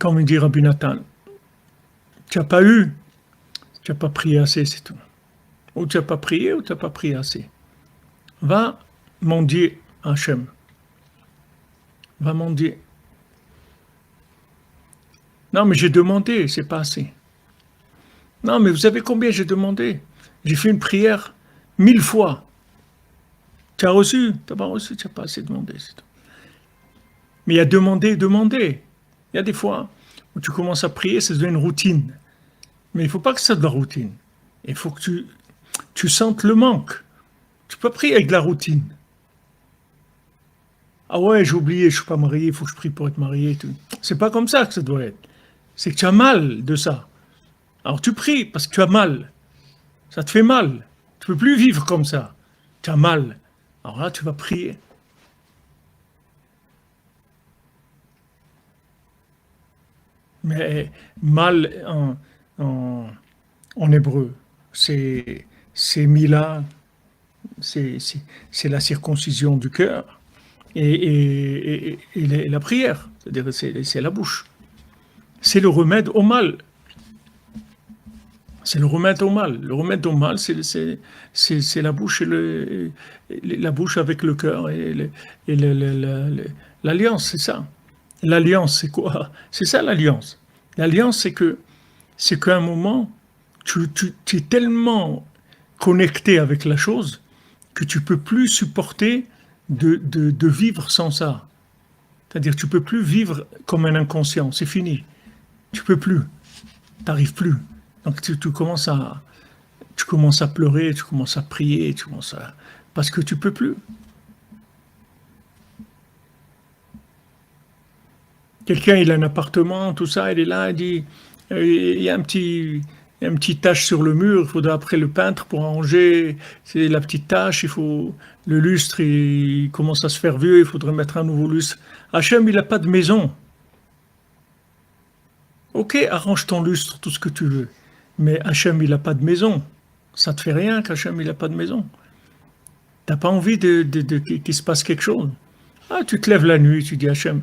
Comme dit Rabbi Nathan, tu n'as pas eu, tu n'as pas prié assez, c'est tout. Ou tu n'as pas prié, ou tu n'as pas prié assez. Va mendier Hachem. Va mendier. Non, mais j'ai demandé, c'est pas assez. Non, mais vous savez combien j'ai demandé? J'ai fait une prière 1000 fois. Tu as reçu? Tu n'as pas reçu, tu n'as pas assez demandé, c'est tout. Mais il y a demander, demander. Il y a des fois où tu commences à prier, ça devient une routine. Mais il ne faut pas que ça soit de la routine. Il faut que tu sentes le manque. Tu peux pas prier avec de la routine. Ah ouais, j'ai oublié, je ne suis pas marié, il faut que je prie pour être marié. C'est pas comme ça que ça doit être. C'est que tu as mal de ça. Alors tu pries parce que tu as mal. Ça te fait mal. Tu ne peux plus vivre comme ça. Tu as mal. Alors là, tu vas prier. Mais mal en hébreu, c'est mila, c'est la circoncision du cœur et la prière, c'est-à-dire c'est la bouche. C'est le remède au mal. C'est le remède au mal. Le remède au mal, c'est la bouche la bouche avec le cœur l'alliance, c'est ça. L'alliance, c'est quoi? C'est ça l'alliance. L'alliance, c'est qu'à un moment, tu es tellement connecté avec la chose que tu peux plus supporter de vivre sans ça. C'est-à-dire, tu peux plus vivre comme un inconscient. C'est fini. Tu peux plus. T'arrives plus. Donc tu commences à pleurer, tu commences à prier, parce que tu peux plus. Quelqu'un, il a un appartement, tout ça, il est là, il dit, il y a une petite tache sur le mur, il faudra après le peintre pour arranger, c'est la petite tache, le lustre, il commence à se faire vieux, il faudrait mettre un nouveau lustre. Hachem, il n'a pas de maison. Ok, arrange ton lustre, tout ce que tu veux. Mais Hachem, il n'a pas de maison. Ça te fait rien qu'Hachem, il n'a pas de maison. T'as pas envie qu'il se passe quelque chose. Ah, tu te lèves la nuit, tu dis Hachem,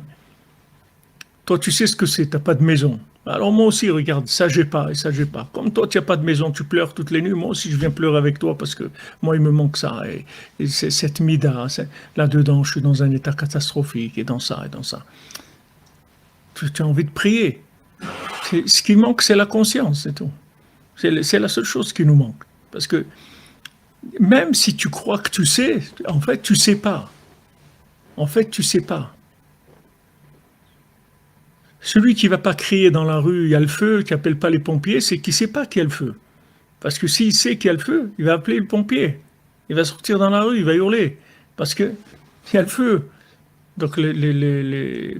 toi, tu sais ce que c'est, t'as pas de maison. Alors moi aussi, regarde, ça j'ai pas et ça j'ai pas. Comme toi, tu n'as pas de maison, tu pleures toutes les nuits. Moi aussi, je viens pleurer avec toi parce que moi, il me manque ça. Et c'est cette mida, là-dedans, je suis dans un état catastrophique et dans ça et dans ça. Tu as envie de prier. Ce qui manque, c'est la conscience, c'est tout. C'est la seule chose qui nous manque. Parce que même si tu crois que tu sais, en fait, tu sais pas. En fait, tu sais pas. Celui qui va pas crier dans la rue, il y a le feu, qui appelle pas les pompiers, c'est qu'il sait pas qu'il y a le feu. Parce que s'il sait qu'il y a le feu, il va appeler le pompier. Il va sortir dans la rue, il va hurler. Parce que il y a le feu. Donc,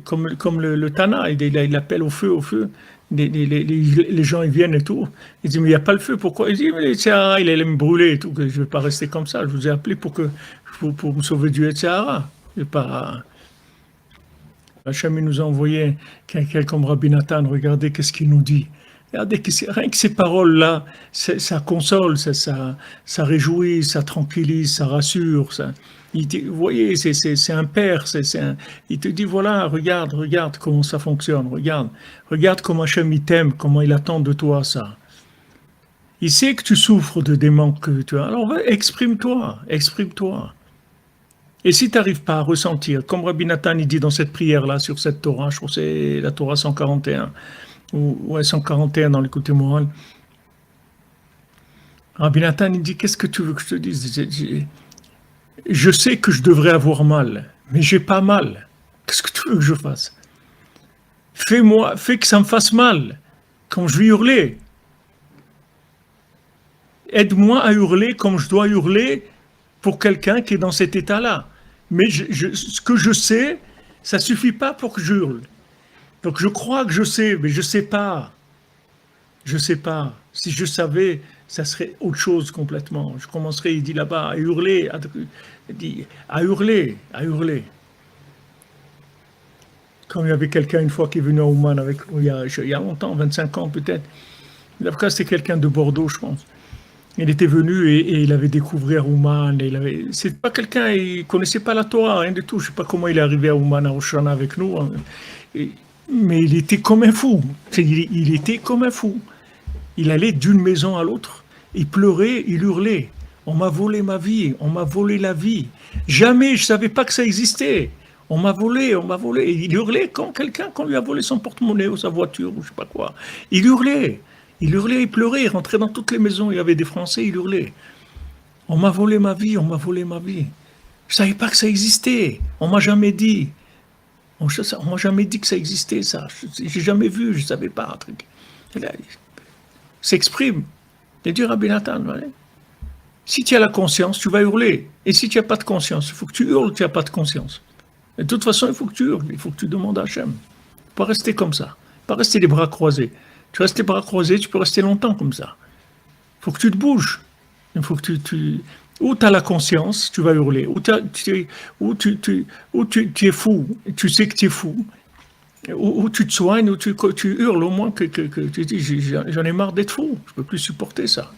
comme le Tana, il appelle au feu, au feu. Les gens, ils viennent et tout. Ils disent, mais il n'y a pas le feu, pourquoi? Il dit, mais Sahara, il allait me brûler et tout, que je ne vais pas rester comme ça. Je vous ai appelé pour me sauver du Sahara. Je vais pas. Hachem nous a envoyé quelqu'un comme Rabbi Nathan, regardez qu'est-ce qu'il nous dit. Regardez, rien que ces paroles-là, ça console, ça réjouit, ça tranquillise, ça rassure. Vous voyez, c'est un père, il te dit, voilà, regarde comment ça fonctionne, regarde comment Hachem il t'aime, comment il attend de toi ça. Il sait que tu souffres de des manques que tu as, alors exprime-toi. Et si tu n'arrives pas à ressentir, comme Rabbi Nathan il dit dans cette prière-là, sur cette Torah, je crois que c'est la Torah 141, ou 141 dans l'écoute morale, Rabbi Nathan il dit, qu'est-ce que tu veux que je te dise? Je sais que je devrais avoir mal, mais j'ai pas mal. Qu'est-ce que tu veux que je fasse? Fais que ça me fasse mal, quand je vais hurler. Aide-moi à hurler comme je dois hurler pour quelqu'un qui est dans cet état-là. Mais ce que je sais, ça suffit pas pour que je hurle. Donc je crois que je sais, mais je sais pas. Je sais pas. Si je savais, ça serait autre chose complètement. Je commencerais, il dit là-bas, à hurler, à hurler. Comme il y avait quelqu'un une fois qui est venu à Ouman avec nous, il y a longtemps, 25 ans peut-être. L'avocat, c'était quelqu'un de Bordeaux, je pense. Il était venu et il avait découvert Ouman. C'est pas quelqu'un, il connaissait pas la Torah, rien du tout. Je sais pas comment il est arrivé à Ouman, à Rosh Hashanah avec nous. Hein. Mais il était comme un fou. Il était comme un fou. Il allait d'une maison à l'autre. Il pleurait, il hurlait. On m'a volé ma vie, on m'a volé la vie. Jamais, je ne savais pas que ça existait. On m'a volé, on m'a volé. Et il hurlait quand quelqu'un, quand lui a volé son porte-monnaie ou sa voiture ou je ne sais pas quoi. Il hurlait, il pleurait, il rentrait dans toutes les maisons. Il y avait des Français, il hurlait. On m'a volé ma vie, on m'a volé ma vie. Je ne savais pas que ça existait. On m'a jamais dit. On m'a jamais dit que ça existait, ça. J'ai jamais vu, je ne savais pas. Un truc. Et là, il s'exprime. Il dit Rabbi Nathan, voilà. Si tu as la conscience, tu vas hurler. Et si tu n'as pas de conscience, il faut que tu hurles, tu n'as pas de conscience. Et de toute façon, il faut que tu hurles, il faut que tu demandes à Hachem. Pas rester comme ça. Pas rester les bras croisés. Tu restes les bras croisés, tu peux rester longtemps comme ça. Il faut que tu te bouges. Il faut que ou tu as la conscience, tu vas hurler. Ou tu es fou, tu sais que tu es fou. Ou tu te soignes, ou tu hurles au moins que tu dis j'en ai marre d'être fou, je ne peux plus supporter ça.